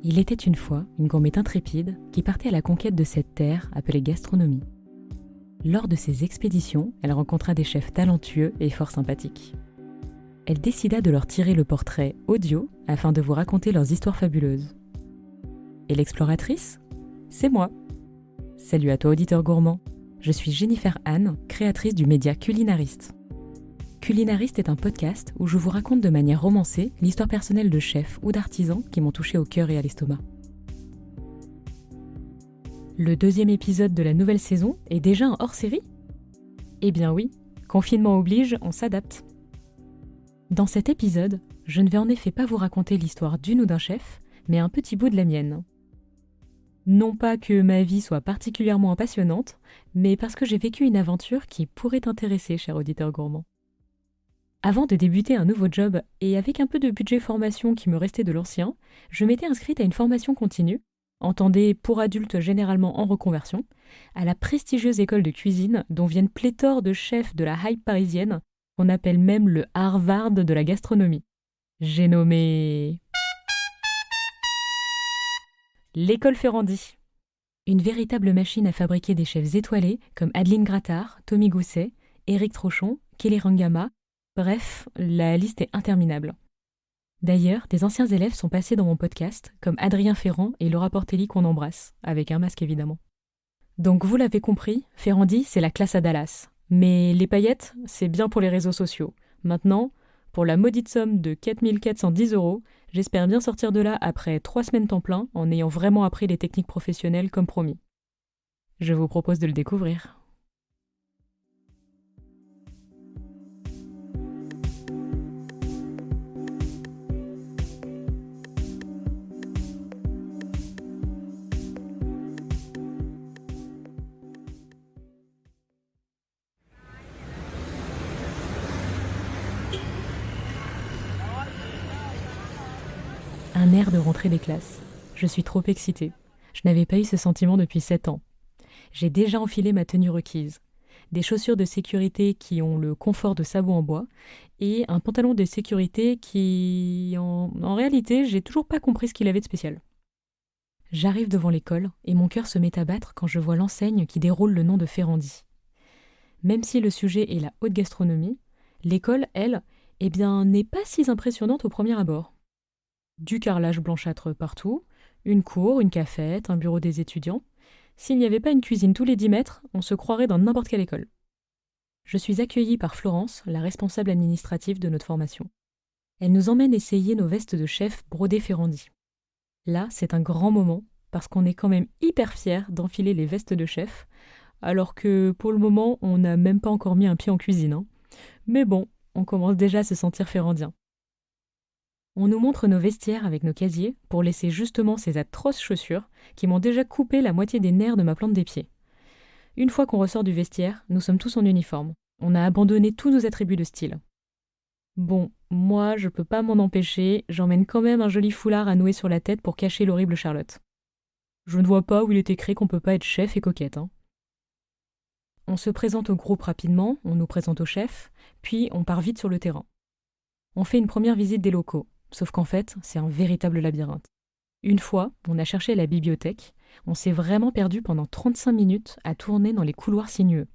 Il était une fois une gourmette intrépide qui partait à la conquête de cette terre appelée gastronomie. Lors de ses expéditions, elle rencontra des chefs talentueux et fort sympathiques. Elle décida de leur tirer le portrait audio afin de vous raconter leurs histoires fabuleuses. Et l'exploratrice ? C'est moi. Salut à toi auditeur gourmand, je suis Jennifer Anne, créatrice du média Culinariste. Culinariste est un podcast où je vous raconte de manière romancée l'histoire personnelle de chefs ou d'artisans qui m'ont touché au cœur et à l'estomac. Le 2e épisode de la nouvelle saison est déjà un hors-série ? Eh bien oui, confinement oblige, on s'adapte. Dans cet épisode, je ne vais en effet pas vous raconter l'histoire d'une ou d'un chef, mais un petit bout de la mienne. Non pas que ma vie soit particulièrement passionnante, mais parce que j'ai vécu une aventure qui pourrait t'intéresser, cher auditeur gourmand. Avant de débuter un nouveau job et avec un peu de budget formation qui me restait de l'ancien, je m'étais inscrite à une formation continue, entendez pour adultes généralement en reconversion, à la prestigieuse école de cuisine dont viennent pléthore de chefs de la hype parisienne, qu'on appelle même le Harvard de la gastronomie. J'ai nommé l'école Ferrandi. Une véritable machine à fabriquer des chefs étoilés comme Adeline Grattard, Tommy Gousset, Éric Trochon, Kelly Rangama. Bref, la liste est interminable. D'ailleurs, des anciens élèves sont passés dans mon podcast, comme Adrien Ferrand et Laura Portelli qu'on embrasse, avec un masque évidemment. Donc vous l'avez compris, Ferrandi, c'est la classe à Dallas. Mais les paillettes, c'est bien pour les réseaux sociaux. Maintenant, pour la maudite somme de 4 410 €, j'espère bien sortir de là après 3 semaines temps plein, en ayant vraiment appris les techniques professionnelles comme promis. Je vous propose de le découvrir. Un air de rentrée des classes. Je suis trop excitée. Je n'avais pas eu ce sentiment depuis 7 ans. J'ai déjà enfilé ma tenue requise. Des chaussures de sécurité qui ont le confort de sabots en bois et un pantalon de sécurité qui, en réalité, j'ai toujours pas compris ce qu'il avait de spécial. J'arrive devant l'école et mon cœur se met à battre quand je vois l'enseigne qui déroule le nom de Ferrandi. Même si le sujet est la haute gastronomie, l'école, elle, n'est pas si impressionnante au premier abord. Du carrelage blanchâtre partout, une cour, une cafette, un bureau des étudiants. S'il n'y avait pas une cuisine tous les 10 mètres, on se croirait dans n'importe quelle école. Je suis accueillie par Florence, la responsable administrative de notre formation. Elle nous emmène essayer nos vestes de chef brodées Ferrandi. Là, c'est un grand moment, parce qu'on est quand même hyper fiers d'enfiler les vestes de chef, alors que pour le moment, on n'a même pas encore mis un pied en cuisine. Hein. Mais bon, on commence déjà à se sentir ferrandien. On nous montre nos vestiaires avec nos casiers pour laisser justement ces atroces chaussures qui m'ont déjà coupé la moitié des nerfs de ma plante des pieds. Une fois qu'on ressort du vestiaire, nous sommes tous en uniforme. On a abandonné tous nos attributs de style. Bon, moi, je peux pas m'en empêcher, j'emmène quand même un joli foulard à nouer sur la tête pour cacher l'horrible Charlotte. Je ne vois pas où il est écrit qu'on peut pas être chef et coquette. Hein. On se présente au groupe rapidement, on nous présente au chef, puis on part vite sur le terrain. On fait une première visite des locaux. Sauf qu'en fait, c'est un véritable labyrinthe. Une fois, on a cherché la bibliothèque, on s'est vraiment perdu pendant 35 minutes à tourner dans les couloirs sinueux.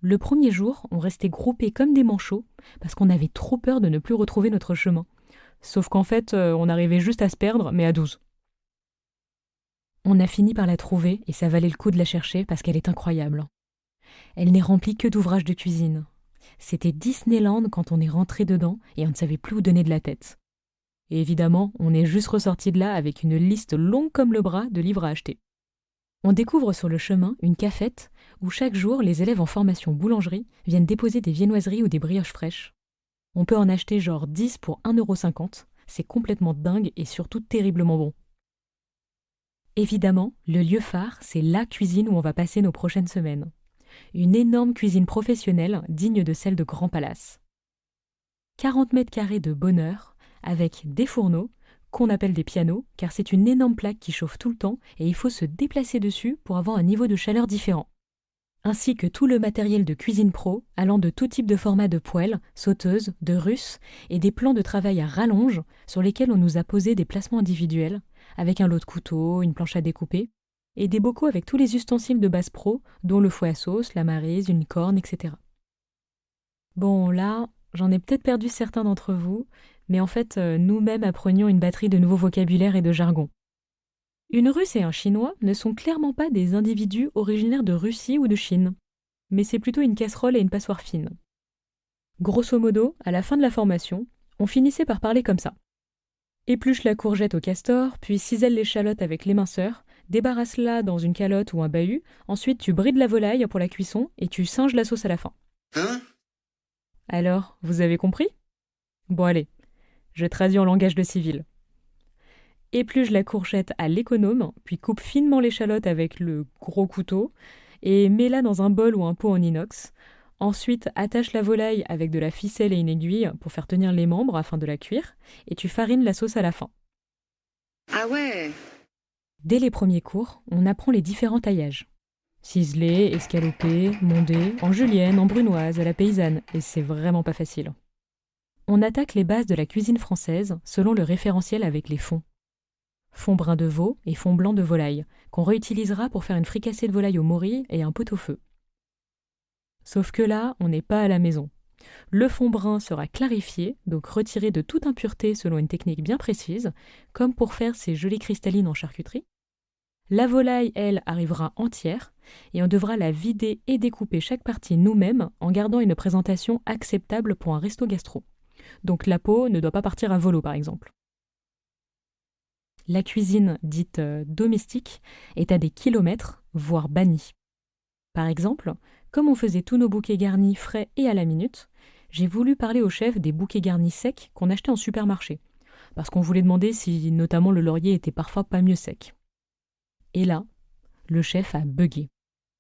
Le premier jour, on restait groupés comme des manchots parce qu'on avait trop peur de ne plus retrouver notre chemin. Sauf qu'en fait, on arrivait juste à se perdre, mais à 12. On a fini par la trouver et ça valait le coup de la chercher parce qu'elle est incroyable. Elle n'est remplie que d'ouvrages de cuisine. C'était Disneyland quand on est rentré dedans et on ne savait plus où donner de la tête. Et évidemment, on est juste ressorti de là avec une liste longue comme le bras de livres à acheter. On découvre sur le chemin une cafette où chaque jour, les élèves en formation boulangerie viennent déposer des viennoiseries ou des brioches fraîches. On peut en acheter genre 10 pour 1,50 €. C'est complètement dingue et surtout terriblement bon. Évidemment, le lieu phare, c'est la cuisine où on va passer nos prochaines semaines. Une énorme cuisine professionnelle digne de celle de Grand Palace. 40 mètres carrés de bonheur, avec des fourneaux, qu'on appelle des pianos, car c'est une énorme plaque qui chauffe tout le temps et il faut se déplacer dessus pour avoir un niveau de chaleur différent. Ainsi que tout le matériel de cuisine pro, allant de tout type de format de poêle, sauteuse, de russe et des plans de travail à rallonge sur lesquels on nous a posé des placements individuels, avec un lot de couteaux, une planche à découper, et des bocaux avec tous les ustensiles de base pro, dont le fouet à sauce, la maryse, une corne, etc. Bon, là, j'en ai peut-être perdu certains d'entre vous, mais en fait, nous-mêmes apprenions une batterie de nouveaux vocabulaires et de jargon. Une Russe et un Chinois ne sont clairement pas des individus originaires de Russie ou de Chine, mais c'est plutôt une casserole et une passoire fine. Grosso modo, à la fin de la formation, on finissait par parler comme ça. Épluche la courgette au castor, puis cisèle l'échalote avec l'éminceur, débarrasse-la dans une calotte ou un bahut, ensuite tu brides la volaille pour la cuisson et tu singes la sauce à la fin. Hein ? Alors, vous avez compris ? Bon allez, je traduis en langage de civil. Épluche la courgette à l'économe, puis coupe finement l'échalote avec le gros couteau et mets-la dans un bol ou un pot en inox. Ensuite, attache la volaille avec de la ficelle et une aiguille pour faire tenir les membres afin de la cuire et tu farines la sauce à la fin. Ah ouais ! Dès les premiers cours, on apprend les différents taillages. Ciselé, escalopé, mondé, en julienne, en brunoise, à la paysanne, et c'est vraiment pas facile. On attaque les bases de la cuisine française selon le référentiel avec les fonds. Fond brun de veau et fond blanc de volaille, qu'on réutilisera pour faire une fricassée de volaille au mori et un pot-au-feu. Sauf que là, on n'est pas à la maison. Le fond brun sera clarifié, donc retiré de toute impureté selon une technique bien précise, comme pour faire ces jolies cristallines en charcuterie. La volaille, elle, arrivera entière, et on devra la vider et découper chaque partie nous-mêmes en gardant une présentation acceptable pour un resto gastro. Donc la peau ne doit pas partir à volo, par exemple. La cuisine dite domestique est à des kilomètres, voire bannie. Par exemple, comme on faisait tous nos bouquets garnis frais et à la minute, j'ai voulu parler au chef des bouquets garnis secs qu'on achetait en supermarché, parce qu'on voulait demander si notamment le laurier était parfois pas mieux sec. Et là, le chef a bugué.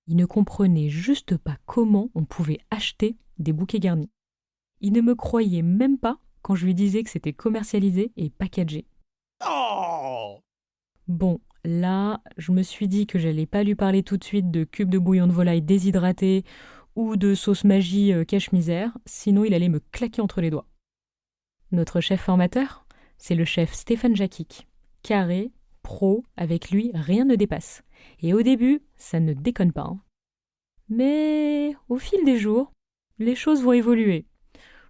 Il ne comprenait juste pas comment on pouvait acheter des bouquets garnis. Il ne me croyait même pas quand je lui disais que c'était commercialisé et packagé. Oh ! Bon, là, je me suis dit que j'allais pas lui parler tout de suite de cubes de bouillon de volaille déshydraté ou de sauce magie cache-misère, sinon il allait me claquer entre les doigts. Notre chef formateur, c'est le chef Stéphane Jakic. Carré, pro, avec lui, rien ne dépasse. Et au début, ça ne déconne pas. Mais au fil des jours, les choses vont évoluer.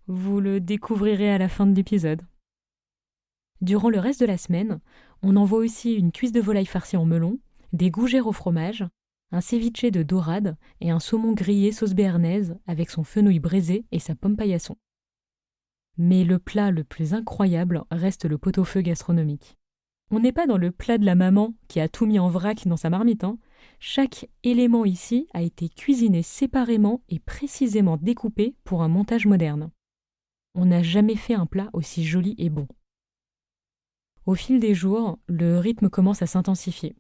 Vous le découvrirez à la fin de l'épisode. Durant le reste de la semaine, on envoie aussi une cuisse de volaille farcie en melon, des gougères au fromage, un ceviche de dorade et un saumon grillé sauce béarnaise avec son fenouil braisé et sa pomme paillasson. Mais le plat le plus incroyable reste le pot-au-feu gastronomique. On n'est pas dans le plat de la maman qui a tout mis en vrac dans sa marmite. Chaque élément ici a été cuisiné séparément et précisément découpé pour un montage moderne. On n'a jamais fait un plat aussi joli et bon. Au fil des jours, le rythme commence à s'intensifier.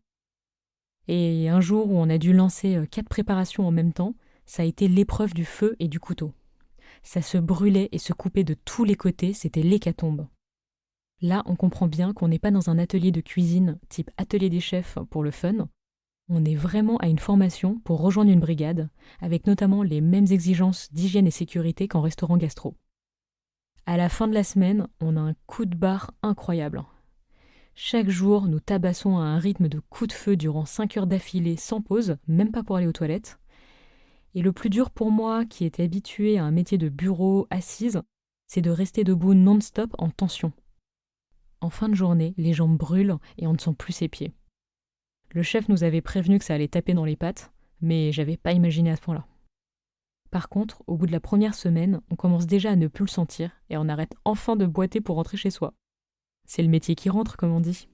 Et un jour où on a dû lancer 4 préparations en même temps, ça a été l'épreuve du feu et du couteau. Ça se brûlait et se coupait de tous les côtés, c'était l'hécatombe. Là, on comprend bien qu'on n'est pas dans un atelier de cuisine type atelier des chefs pour le fun. On est vraiment à une formation pour rejoindre une brigade, avec notamment les mêmes exigences d'hygiène et sécurité qu'en restaurant gastro. À la fin de la semaine, on a un coup de barre incroyable. Chaque jour, nous tabassons à un rythme de coups de feu durant 5 heures d'affilée sans pause, même pas pour aller aux toilettes. Et le plus dur pour moi, qui était habitué à un métier de bureau assise, c'est de rester debout non-stop en tension. En fin de journée, les jambes brûlent et on ne sent plus ses pieds. Le chef nous avait prévenu que ça allait taper dans les pattes, mais j'avais pas imaginé à ce point-là. Par contre, au bout de la première semaine, on commence déjà à ne plus le sentir et on arrête enfin de boiter pour rentrer chez soi. C'est le métier qui rentre, comme on dit.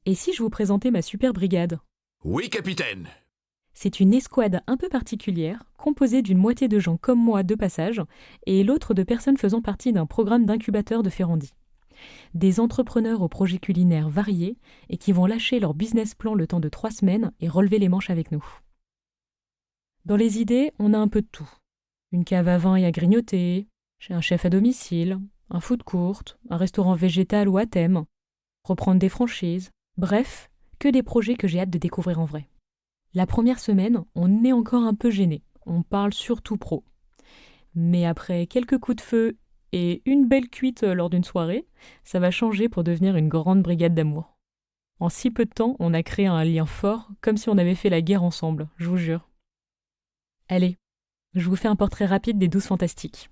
Et si je vous présentais ma super brigade ? Oui, capitaine. C'est une escouade un peu particulière, composée d'une moitié de gens comme moi de passage et l'autre de personnes faisant partie d'un programme d'incubateur de Ferrandi. Des entrepreneurs aux projets culinaires variés et qui vont lâcher leur business plan le temps de 3 semaines et relever les manches avec nous. Dans les idées, on a un peu de tout. Une cave à vin et à grignoter, un chef à domicile, un food court, un restaurant végétal ou à thème, reprendre des franchises, Bref, que des projets que j'ai hâte de découvrir en vrai. La première semaine, on est encore un peu gêné. On parle surtout pro. Mais après quelques coups de feu et une belle cuite lors d'une soirée, ça va changer pour devenir une grande brigade d'amour. En si peu de temps, on a créé un lien fort, comme si on avait fait la guerre ensemble, je vous jure. Allez, je vous fais un portrait rapide des 12 fantastiques.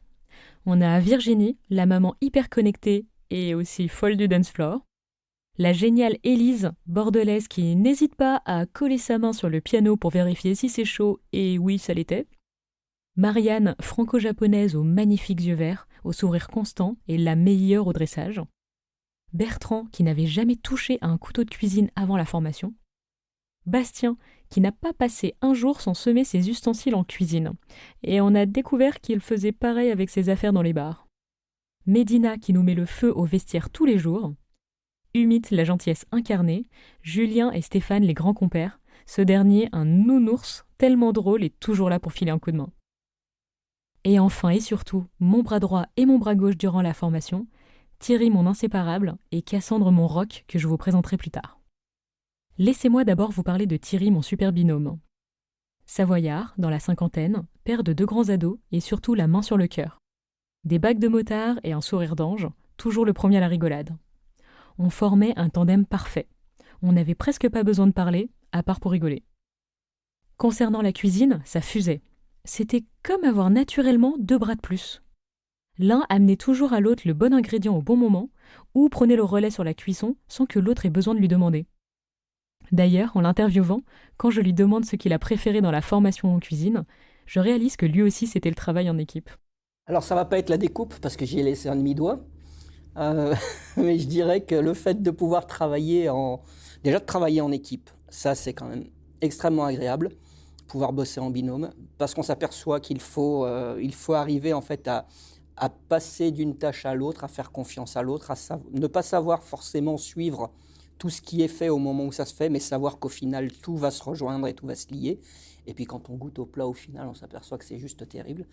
On a Virginie, la maman hyper connectée et aussi folle du dance floor. La géniale Élise, bordelaise qui n'hésite pas à coller sa main sur le piano pour vérifier si c'est chaud, et oui, ça l'était. Marianne, franco-japonaise aux magnifiques yeux verts, au sourire constant et la meilleure au dressage. Bertrand, qui n'avait jamais touché à un couteau de cuisine avant la formation. Bastien, qui n'a pas passé un jour sans semer ses ustensiles en cuisine. Et on a découvert qu'il faisait pareil avec ses affaires dans les bars. Médina, qui nous met le feu au vestiaire tous les jours. Humit, la gentillesse incarnée. Julien et Stéphane, les grands compères. Ce dernier, un nounours, tellement drôle et toujours là pour filer un coup de main. Et enfin et surtout, mon bras droit et mon bras gauche durant la formation, Thierry mon inséparable et Cassandre mon rock que je vous présenterai plus tard. Laissez-moi d'abord vous parler de Thierry mon super binôme. Savoyard, dans la cinquantaine, père de 2 grands ados et surtout la main sur le cœur. Des bagues de motard et un sourire d'ange, toujours le premier à la rigolade. On formait un tandem parfait. On n'avait presque pas besoin de parler, à part pour rigoler. Concernant la cuisine, ça fusait. C'était comme avoir naturellement 2 bras de plus. L'un amenait toujours à l'autre le bon ingrédient au bon moment, ou prenait le relais sur la cuisson sans que l'autre ait besoin de lui demander. D'ailleurs, en l'interviewant, quand je lui demande ce qu'il a préféré dans la formation en cuisine, je réalise que lui aussi c'était le travail en équipe. Alors ça va pas être la découpe parce que j'y ai laissé un demi-doigt, mais je dirais que le fait de pouvoir déjà de travailler en équipe, ça c'est quand même extrêmement agréable, pouvoir bosser en binôme, parce qu'on s'aperçoit qu'il faut arriver en fait à passer d'une tâche à l'autre, à faire confiance à l'autre, ne pas savoir forcément suivre tout ce qui est fait au moment où ça se fait, mais savoir qu'au final tout va se rejoindre et tout va se lier. Et puis quand on goûte au plat au final, on s'aperçoit que c'est juste terrible.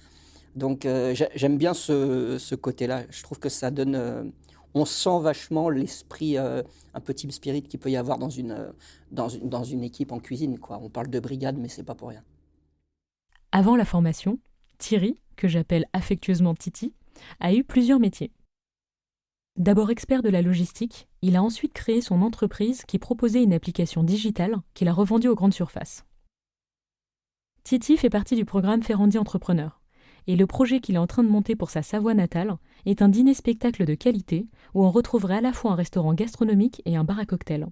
Donc j'aime bien ce côté-là. Je trouve que ça donne... on sent vachement l'esprit, un peu team spirit qu'il peut y avoir dans une équipe en cuisine, quoi. On parle de brigade, mais c'est pas pour rien. Avant la formation, Thierry, que j'appelle affectueusement Titi, a eu plusieurs métiers. D'abord expert de la logistique, il a ensuite créé son entreprise qui proposait une application digitale qu'il a revendue aux grandes surfaces. Titi fait partie du programme Ferrandi Entrepreneur, et le projet qu'il est en train de monter pour sa Savoie natale est un dîner-spectacle de qualité où on retrouverait à la fois un restaurant gastronomique et un bar à cocktails.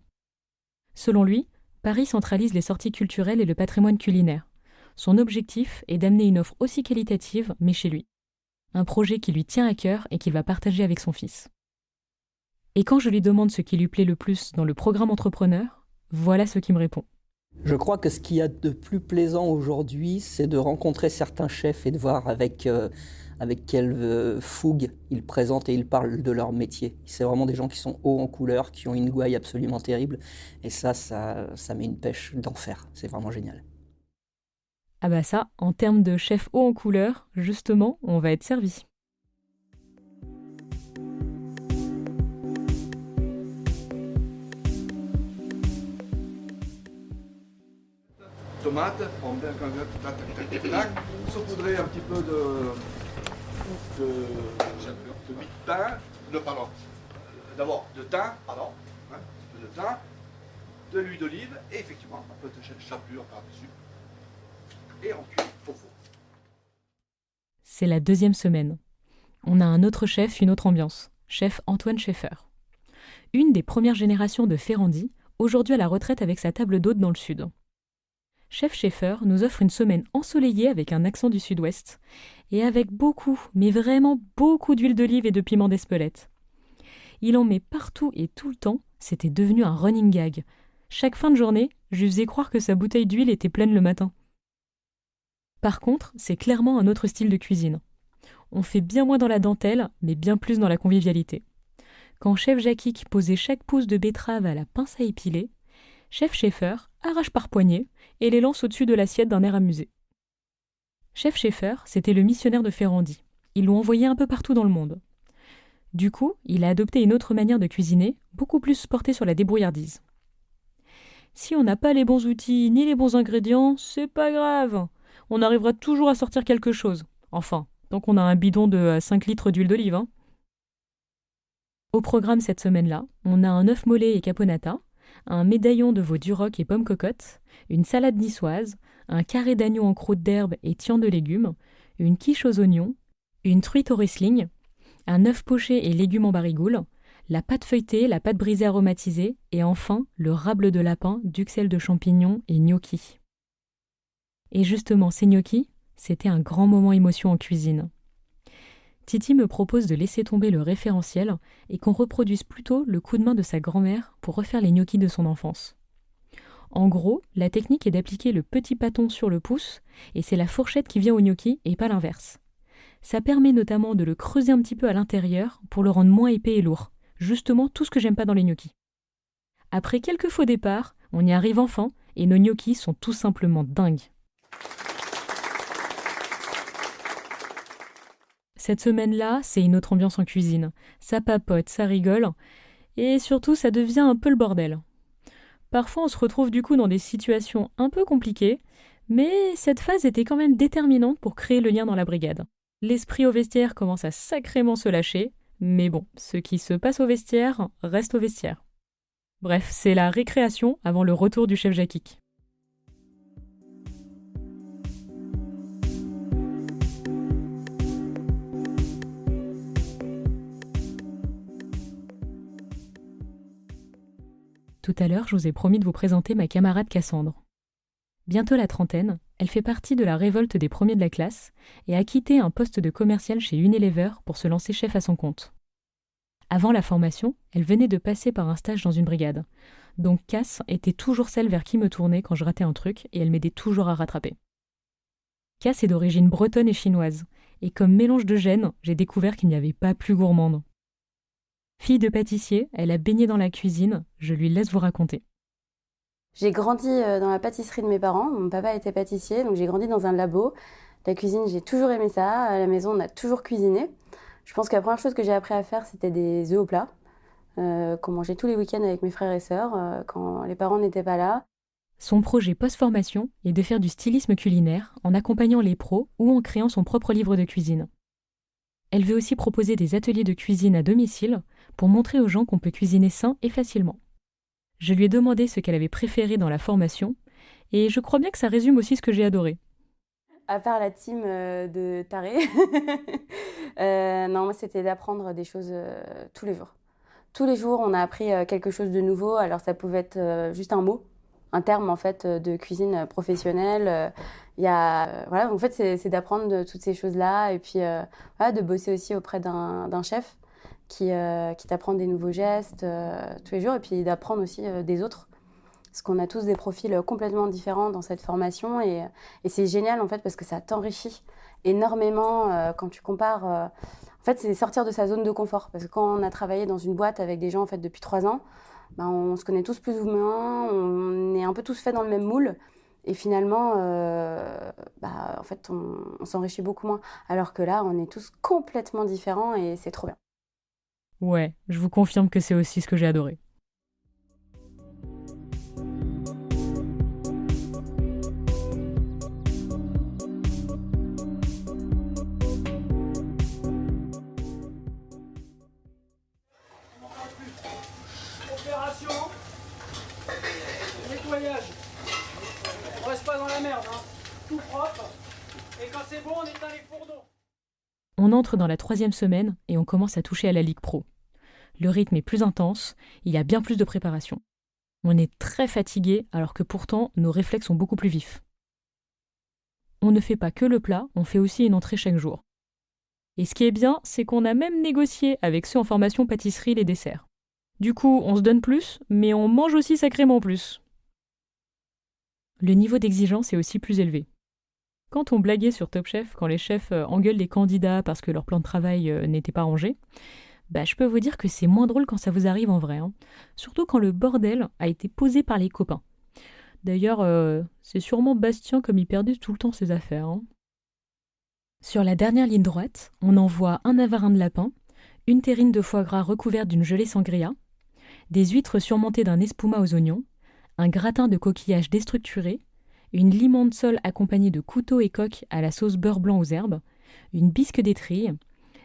Selon lui, Paris centralise les sorties culturelles et le patrimoine culinaire. Son objectif est d'amener une offre aussi qualitative, mais chez lui. Un projet qui lui tient à cœur et qu'il va partager avec son fils. Et quand je lui demande ce qui lui plaît le plus dans le programme entrepreneur, voilà ce qu'il me répond. Je crois que ce qu'il y a de plus plaisant aujourd'hui, c'est de rencontrer certains chefs et de voir avec quelle fougue ils présentent et ils parlent de leur métier. C'est vraiment des gens qui sont hauts en couleur, qui ont une gouaille absolument terrible. Et ça met une pêche d'enfer. C'est vraiment génial. Ah bah ça, en termes de chef haut en couleur, justement, on va être servi. Tomates, pommes, tac, tac, tac, tac, saupoudrer un petit peu de huile de thym, d'abord de thym, un peu de thym, de l'huile d'olive et effectivement un peu de chapelure par-dessus et on cuit au four. C'est la 2e semaine. On a un autre chef, une autre ambiance. Chef Antoine Schaeffer. Une des premières générations de Ferrandi, aujourd'hui à la retraite avec sa table d'hôte dans le sud. Chef Schaeffer nous offre une semaine ensoleillée avec un accent du sud-ouest et avec beaucoup, mais vraiment beaucoup d'huile d'olive et de piment d'Espelette. Il en met partout et tout le temps, c'était devenu un running gag. Chaque fin de journée, je lui faisais croire que sa bouteille d'huile était pleine le matin. Par contre, c'est clairement un autre style de cuisine. On fait bien moins dans la dentelle, mais bien plus dans la convivialité. Quand Chef Jackie posait chaque pouce de betterave à la pince à épiler, Chef Schaeffer arrache par poignée et les lance au-dessus de l'assiette d'un air amusé. Chef Schaeffer, c'était le missionnaire de Ferrandi. Ils l'ont envoyé un peu partout dans le monde. Du coup, il a adopté une autre manière de cuisiner, beaucoup plus portée sur la débrouillardise. Si on n'a pas les bons outils ni les bons ingrédients, c'est pas grave. On arrivera toujours à sortir quelque chose. Enfin, tant qu'on a un bidon de 5 litres d'huile d'olive. Hein. Au programme cette semaine-là, on a un œuf mollet et caponata, un médaillon de veau duroc et pommes cocottes, une salade niçoise, un carré d'agneau en croûte d'herbe et tian de légumes, une quiche aux oignons, une truite au Riesling, un œuf poché et légumes en barigoule, la pâte feuilletée, la pâte brisée aromatisée et enfin le rable de lapin, duxelles de champignons et gnocchi. Et justement, ces gnocchis, c'était un grand moment émotion en cuisine. Titi me propose de laisser tomber le référentiel et qu'on reproduise plutôt le coup de main de sa grand-mère pour refaire les gnocchis de son enfance. En gros, la technique est d'appliquer le petit bâton sur le pouce et c'est la fourchette qui vient au gnocchi et pas l'inverse. Ça permet notamment de le creuser un petit peu à l'intérieur pour le rendre moins épais et lourd. Justement tout ce que j'aime pas dans les gnocchis. Après quelques faux départs, on y arrive enfin et nos gnocchis sont tout simplement dingues. Cette semaine-là, c'est une autre ambiance en cuisine. Ça papote, ça rigole et surtout ça devient un peu le bordel. Parfois on se retrouve du coup dans des situations un peu compliquées, mais cette phase était quand même déterminante pour créer le lien dans la brigade. L'esprit au vestiaire commence à sacrément se lâcher, mais bon, ce qui se passe au vestiaire reste au vestiaire. Bref, c'est la récréation avant le retour du chef Jakik. Tout à l'heure, je vous ai promis de vous présenter ma camarade Cassandre. Bientôt la trentaine, elle fait partie de la révolte des premiers de la classe et a quitté un poste de commercial chez Unilever pour se lancer chef à son compte. Avant la formation, elle venait de passer par un stage dans une brigade. Donc Cass était toujours celle vers qui me tourner quand je ratais un truc et elle m'aidait toujours à rattraper. Cass est d'origine bretonne et chinoise, et comme mélange de gènes, j'ai découvert qu'il n'y avait pas plus gourmande. Fille de pâtissier, elle a baigné dans la cuisine, je lui laisse vous raconter. J'ai grandi dans la pâtisserie de mes parents. Mon papa était pâtissier, donc j'ai grandi dans un labo. La cuisine, j'ai toujours aimé ça. À la maison, on a toujours cuisiné. Je pense que la première chose que j'ai appris à faire, c'était des œufs au plat, qu'on mangeait tous les week-ends avec mes frères et sœurs, quand les parents n'étaient pas là. Son projet post-formation est de faire du stylisme culinaire en accompagnant les pros ou en créant son propre livre de cuisine. Elle veut aussi proposer des ateliers de cuisine à domicile pour montrer aux gens qu'on peut cuisiner sain et facilement. Je lui ai demandé ce qu'elle avait préféré dans la formation, et je crois bien que ça résume aussi ce que j'ai adoré. À part la team de tarés, non, moi c'était d'apprendre des choses tous les jours. Tous les jours, on a appris quelque chose de nouveau. Alors ça pouvait être juste un mot, un terme en fait de cuisine professionnelle. Voilà, en fait c'est d'apprendre toutes ces choses-là et puis voilà, de bosser aussi auprès d'un chef qui t'apprend des nouveaux gestes tous les jours et puis d'apprendre aussi des autres. Parce qu'on a tous des profils complètement différents dans cette formation et c'est génial en fait parce que ça t'enrichit énormément quand tu compares. En fait, c'est sortir de sa zone de confort parce que quand on a travaillé dans une boîte avec des gens en fait depuis 3 ans, ben, on se connaît tous plus ou moins, on est un peu tous faits dans le même moule et finalement, en fait, on s'enrichit beaucoup moins. Alors que là, on est tous complètement différents et c'est trop bien. Ouais, je vous confirme que c'est aussi ce que j'ai adoré. Opération nettoyage. On reste pas dans la merde, hein. Tout propre. Et quand c'est bon, on éteint les fourneaux. On entre dans la 3e semaine et on commence à toucher à la Ligue Pro. Le rythme est plus intense, il y a bien plus de préparation. On est très fatigué alors que pourtant nos réflexes sont beaucoup plus vifs. On ne fait pas que le plat, on fait aussi une entrée chaque jour. Et ce qui est bien, c'est qu'on a même négocié avec ceux en formation pâtisserie les desserts. Du coup, on se donne plus, mais on mange aussi sacrément plus. Le niveau d'exigence est aussi plus élevé. Quand on blaguait sur Top Chef, quand les chefs engueulent les candidats parce que leur plan de travail n'était pas rangé, je peux vous dire que c'est moins drôle quand ça vous arrive en vrai. Hein. Surtout quand le bordel a été posé par les copains. D'ailleurs, c'est sûrement Bastien comme il perdait tout le temps ses affaires. Hein. Sur la dernière ligne droite, on envoie un avarin de lapin, une terrine de foie gras recouverte d'une gelée sangria, des huîtres surmontées d'un espuma aux oignons, un gratin de coquillages déstructurés, une limande sole accompagnée de couteaux et coques à la sauce beurre blanc aux herbes, une bisque d'étrille,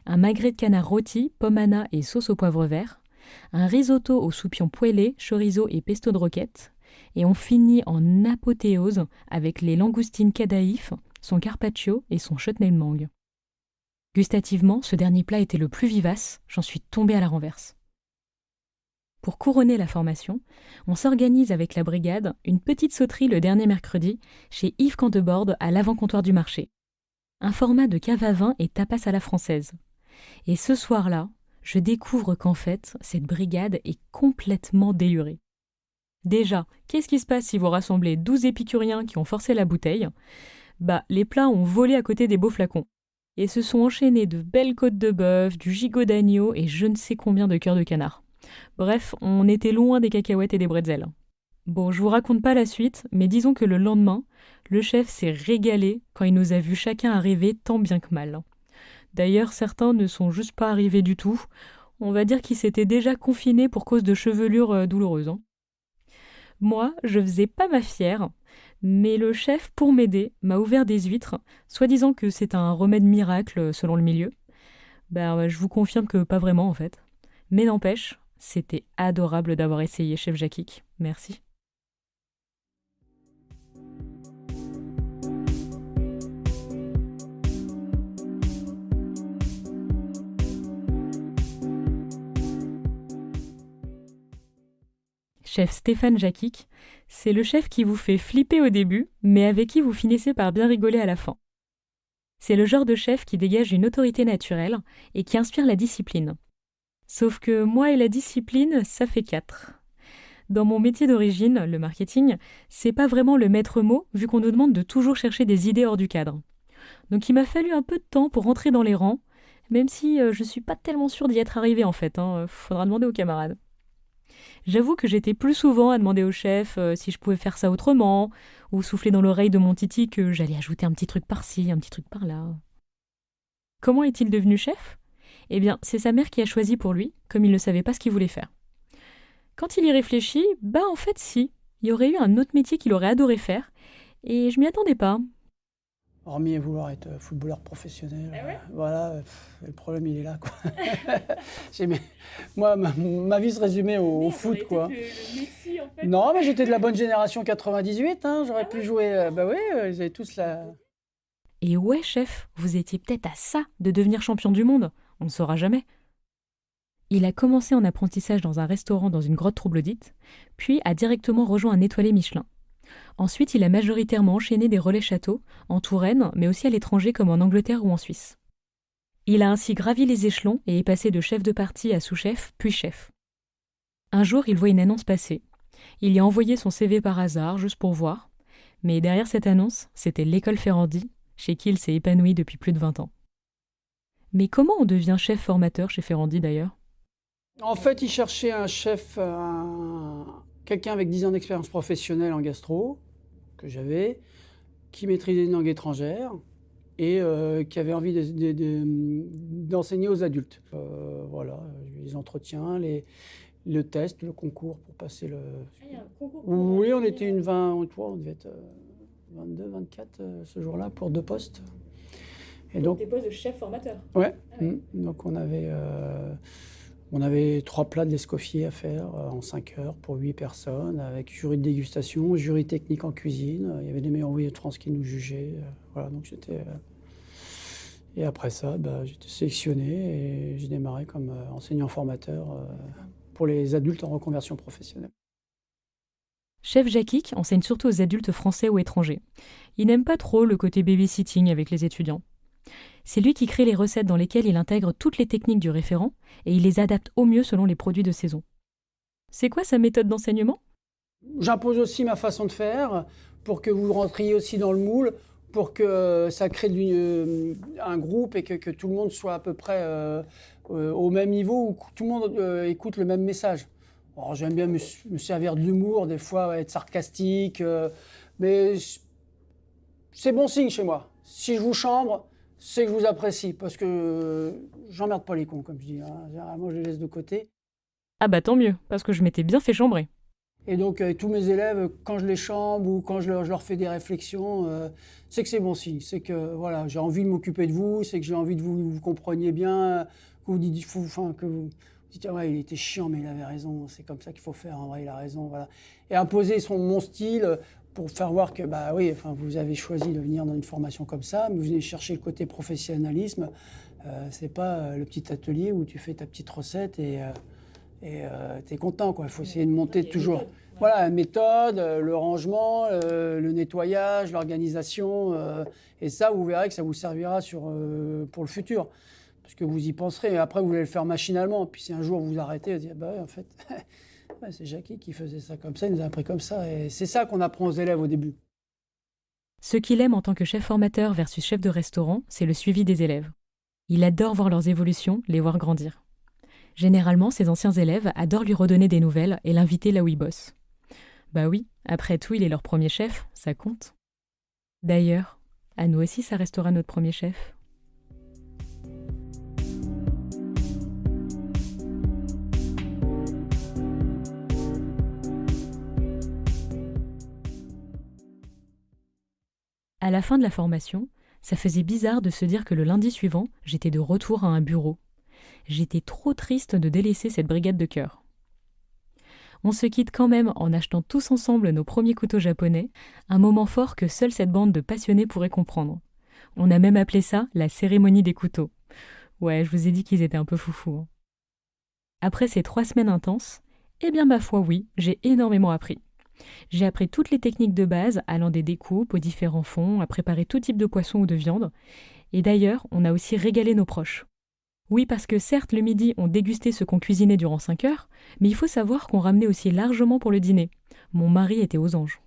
un magret de canard rôti, pomme anna et sauce au poivre vert, un risotto aux soupions poêlés, chorizo et pesto de roquette, et on finit en apothéose avec les langoustines cadaïf, son carpaccio et son chutney de mangue. Gustativement, ce dernier plat était le plus vivace, j'en suis tombée à la renverse. Pour couronner la formation, on s'organise avec la brigade une petite sauterie le dernier mercredi chez Yves Canteborde à l'avant-comptoir du marché. Un format de cave à vin et tapas à la française. Et ce soir-là, je découvre qu'en fait, cette brigade est complètement délurée. Déjà, qu'est-ce qui se passe si vous rassemblez 12 épicuriens qui ont forcé la bouteille ? Les plats ont volé à côté des beaux flacons. Et se sont enchaînés de belles côtes de bœuf, du gigot d'agneau et je ne sais combien de cœurs de canard. Bref, on était loin des cacahuètes et des bretzels. Bon, je vous raconte pas la suite, mais disons que le lendemain, le chef s'est régalé quand il nous a vus chacun arriver tant bien que mal. D'ailleurs, certains ne sont juste pas arrivés du tout. On va dire qu'ils s'étaient déjà confinés pour cause de chevelures douloureuses. Moi, je faisais pas ma fière, mais le chef, pour m'aider, m'a ouvert des huîtres, soi-disant que c'est un remède miracle selon le milieu. Je vous confirme que pas vraiment en fait. Mais n'empêche, c'était adorable d'avoir essayé Chef Jakik. Merci. Chef Stéphane Jakik, c'est le chef qui vous fait flipper au début, mais avec qui vous finissez par bien rigoler à la fin. C'est le genre de chef qui dégage une autorité naturelle et qui inspire la discipline. Sauf que moi et la discipline, ça fait 4. Dans mon métier d'origine, le marketing, c'est pas vraiment le maître mot, vu qu'on nous demande de toujours chercher des idées hors du cadre. Donc il m'a fallu un peu de temps pour rentrer dans les rangs, même si je suis pas tellement sûre d'y être arrivée en fait, faudra demander aux camarades. J'avoue que j'étais plus souvent à demander au chef si je pouvais faire ça autrement, ou souffler dans l'oreille de mon titi que j'allais ajouter un petit truc par-ci, un petit truc par-là. Comment est-il devenu chef ? Eh bien, c'est sa mère qui a choisi pour lui, comme il ne savait pas ce qu'il voulait faire. Quand il y réfléchit, en fait si, il y aurait eu un autre métier qu'il aurait adoré faire, et je m'y attendais pas. Hormis vouloir être footballeur professionnel, voilà, le problème il est là, quoi. Moi, ma vie se résumait au foot, quoi. Le Messi, en fait. Non, mais j'étais de la bonne génération 98, j'aurais pu jouer, ils avaient tous la... Et ouais, chef, vous étiez peut-être à ça de devenir champion du monde, on ne saura jamais. Il a commencé en apprentissage dans un restaurant dans une grotte troglodyte, puis a directement rejoint un étoilé Michelin. Ensuite, il a majoritairement enchaîné des relais châteaux, en Touraine, mais aussi à l'étranger comme en Angleterre ou en Suisse. Il a ainsi gravi les échelons et est passé de chef de partie à sous-chef, puis chef. Un jour, il voit une annonce passer. Il y a envoyé son CV par hasard, juste pour voir. Mais derrière cette annonce, c'était l'école Ferrandi, chez qui il s'est épanoui depuis plus de 20 ans. Mais comment on devient chef formateur chez Ferrandi d'ailleurs ? En fait, il cherchait un chef, quelqu'un avec 10 ans d'expérience professionnelle en gastro, que j'avais, qui maîtrisait une langue étrangère et qui avait envie d'enseigner aux adultes. Voilà, les entretiens, le test, le concours pour passer le... Ah, il y a un concours pour... Oui, on était une 23, on devait être 22, 24 ce jour-là pour 2 postes. Et donc des postes de chef formateur. Ouais. Ah ouais. Donc on avait 3 plats de l'escoffier à faire en 5 heures pour 8 personnes, avec jury de dégustation, jury technique en cuisine. Il y avait des meilleurs ouvriers de France qui nous jugeaient. Voilà, donc j'étais... Et après ça, j'étais sélectionné et j'ai démarré comme enseignant-formateur pour les adultes en reconversion professionnelle. Chef Jakik enseigne surtout aux adultes français ou étrangers. Il n'aime pas trop le côté babysitting avec les étudiants. C'est lui qui crée les recettes dans lesquelles il intègre toutes les techniques du référent et il les adapte au mieux selon les produits de saison. C'est quoi sa méthode d'enseignement ? J'impose aussi ma façon de faire pour que vous rentriez aussi dans le moule, pour que ça crée un groupe et que tout le monde soit à peu près au même niveau, où tout le monde écoute le même message. Alors, j'aime bien me servir de l'humour, des fois être sarcastique, mais c'est bon signe chez moi. Si je vous chambre, c'est que je vous apprécie, parce que j'emmerde pas les cons, comme je dis. Généralement, je les laisse de côté. Ah tant mieux, parce que je m'étais bien fait chambrer. Et donc, avec tous mes élèves, quand je les chambre ou quand je leur fais des réflexions, c'est que c'est bon signe. C'est que voilà, j'ai envie de m'occuper de vous, c'est que j'ai envie de vous compreniez bien, que vous dites, que vous dites, ah ouais, il était chiant, mais il avait raison, c'est comme ça qu'il faut faire, en vrai, il a raison, voilà. Et imposer mon style pour faire voir que, bah oui, enfin, vous avez choisi de venir dans une formation comme ça, mais vous venez chercher le côté professionnalisme. C'est pas le petit atelier où tu fais ta petite recette et t'es content, quoi. Il faut essayer de monter toujours. Voilà, la méthode, le rangement, le nettoyage, l'organisation. Et ça, vous verrez que ça vous servira pour le futur. Parce que vous y penserez. Et après, vous allez le faire machinalement. Puis si un jour vous arrêtez, vous dites, bah ouais, en fait, c'est Jackie qui faisait ça comme ça, il nous a appris comme ça. Et c'est ça qu'on apprend aux élèves au début. Ce qu'il aime en tant que chef formateur versus chef de restaurant, c'est le suivi des élèves. Il adore voir leurs évolutions, les voir grandir. Généralement, ses anciens élèves adorent lui redonner des nouvelles et l'inviter là où il bosse. Bah oui, après tout, il est leur premier chef, ça compte. D'ailleurs, à nous aussi, ça restera notre premier chef. À la fin de la formation, ça faisait bizarre de se dire que le lundi suivant, j'étais de retour à un bureau. J'étais trop triste de délaisser cette brigade de cœur. On se quitte quand même en achetant tous ensemble nos premiers couteaux japonais, un moment fort que seule cette bande de passionnés pourrait comprendre. On a même appelé ça la cérémonie des couteaux. Ouais, je vous ai dit qu'ils étaient un peu foufous. Hein. Après ces 3 semaines intenses, eh bien ma foi oui, j'ai énormément appris. J'ai appris toutes les techniques de base, allant des découpes aux différents fonds, à préparer tout type de poisson ou de viande. Et d'ailleurs, on a aussi régalé nos proches. Oui, parce que certes, le midi, on dégustait ce qu'on cuisinait durant 5 heures, mais il faut savoir qu'on ramenait aussi largement pour le dîner. Mon mari était aux anges.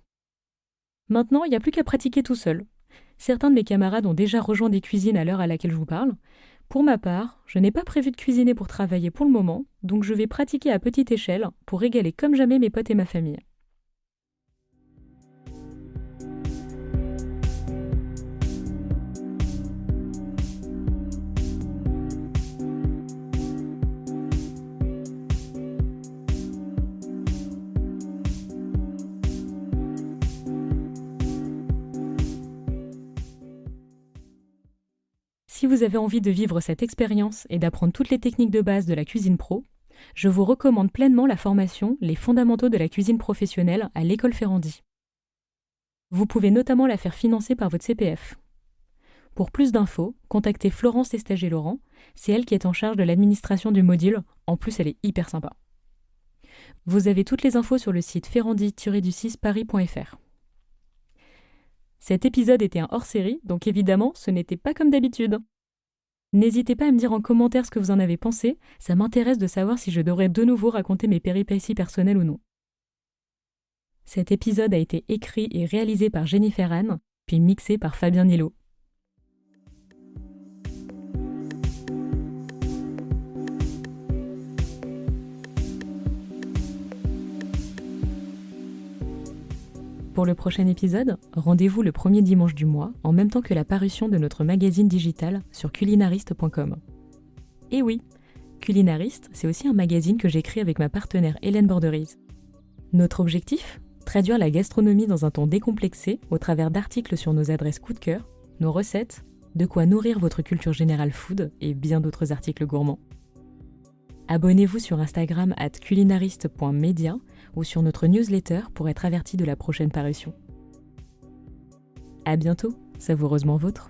Maintenant, il n'y a plus qu'à pratiquer tout seul. Certains de mes camarades ont déjà rejoint des cuisines à l'heure à laquelle je vous parle. Pour ma part, je n'ai pas prévu de cuisiner pour travailler pour le moment, donc je vais pratiquer à petite échelle pour régaler comme jamais mes potes et ma famille. Si vous avez envie de vivre cette expérience et d'apprendre toutes les techniques de base de la cuisine pro, je vous recommande pleinement la formation Les fondamentaux de la cuisine professionnelle à l'école Ferrandi. Vous pouvez notamment la faire financer par votre CPF. Pour plus d'infos, contactez Florence Estager-Laurent, c'est elle qui est en charge de l'administration du module, en plus elle est hyper sympa. Vous avez toutes les infos sur le site ferrandi-paris.fr. Cet épisode était un hors-série, donc évidemment, ce n'était pas comme d'habitude. N'hésitez pas à me dire en commentaire ce que vous en avez pensé, ça m'intéresse de savoir si je devrais de nouveau raconter mes péripéties personnelles ou non. Cet épisode a été écrit et réalisé par Jennifer Anne, puis mixé par Fabien Nilo. Pour le prochain épisode, rendez-vous le premier dimanche du mois, en même temps que la parution de notre magazine digital sur culinariste.com. Et oui, Culinariste, c'est aussi un magazine que j'écris avec ma partenaire Hélène Borderise. Notre objectif ? Traduire la gastronomie dans un ton décomplexé au travers d'articles sur nos adresses coup de cœur, nos recettes, de quoi nourrir votre culture générale food et bien d'autres articles gourmands. Abonnez-vous sur Instagram @culinariste.media ou sur notre newsletter pour être averti de la prochaine parution. À bientôt, savoureusement vôtre.